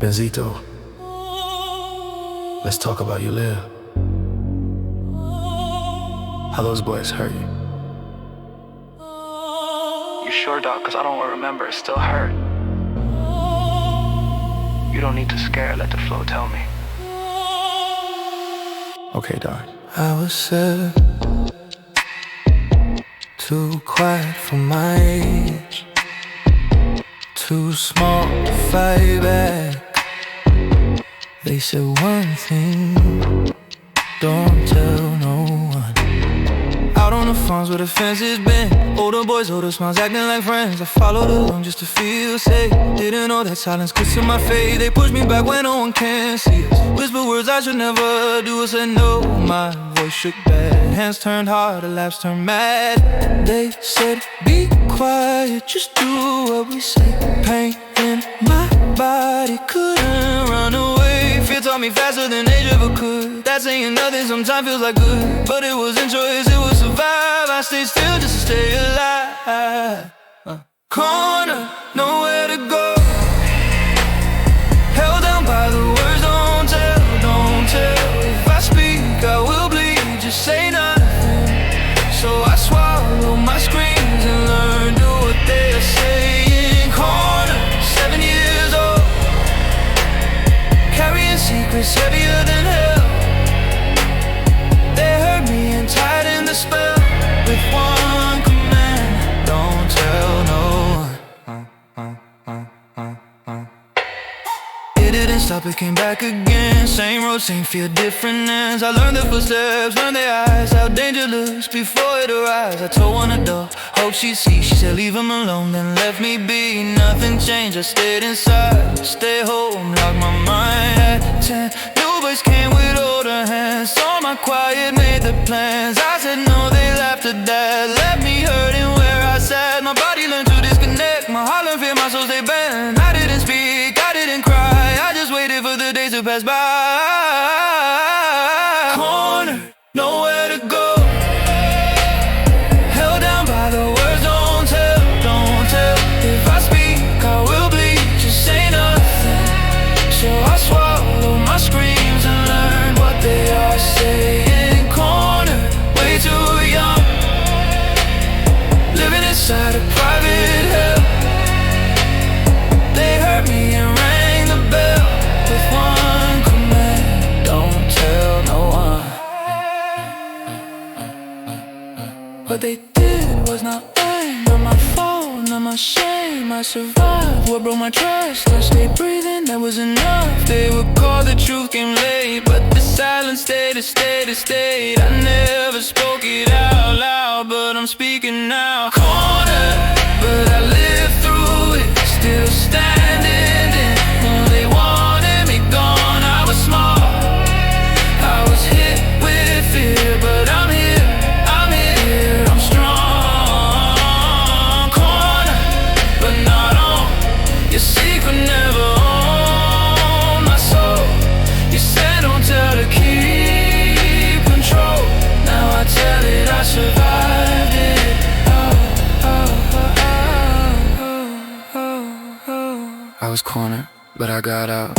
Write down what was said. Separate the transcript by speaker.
Speaker 1: Benzito, let's talk about you live. How those boys hurt you.
Speaker 2: You sure, Doc? Cause I don't remember, it still hurt. You don't need to scare, let the flow tell me.
Speaker 1: Okay, Doc.
Speaker 3: I was too quiet for my age, too small to fight back. They said one thing, don't tell no one. Out on the farms where the fence has been, older boys, older smiles, acting like friends. I followed along just to feel safe. Didn't know that silence could seal my fate. They pushed me back when no one can see us. Whispered words I should never do. I said no, my voice shook bad. Hands turned hard, the laughs turned mad. They said be quiet, just do what we say. Pain in my body couldn't run away. Fear taught me faster than age ever could. That saying nothing sometimes feels like good, but it wasn't choice, it was survive. I stayed still just to stay alive. Corner, nowhere to go. Held down by the words, don't tell, don't tell. If I speak, I will bleed, just say nothing. So I swallow my screams and learn to what they are saying. Corner, 7 years old, carrying secrets heavier than hell. They hurt me and tightened the spell with one command: don't tell no one. It didn't stop, it came back again. Same road, same fear, different ends. I learned the footsteps, learned their eyes, how danger looks before it arrives. I told one adult, hope she sees. She said leave him alone, then left me be. Nothing changed, I stayed inside, stay home, locked my mind at 10. New boys came with older hands, saw my quiet, made the plans. I said no, they laughed at that, left me hurting where I sat. My body learned to disconnect, my heart learned fear, my soul stayed bent. I didn't speak, I didn't cry, I just waited for the days to pass by. Corner, nowhere to go. Held down by the words, don't tell, don't tell. If I speak, I will bleed, just say nothing. So I swallow my screams and learn what they are saying. Corner, way too young, living inside a private hell. They hurt me and rang the bell with one command: don't tell no one. What they did was not right, not my fault, not my shame. I survived what broke my trust. I stayed breathing, that was enough. They would call, the truth came late, but the silence stayed, it stayed, it stayed. I never spoke it out loud, but I'm speaking now. Corner, but I lived through it, still standing in. They wanted me gone, I was small, I was hit with fear, but I'm here, I'm here, I'm strong. Corner, but not on. Your secret never on my soul. You said don't tell, to keep control. Now I tell it, I survived it. I was cornered, but I got out.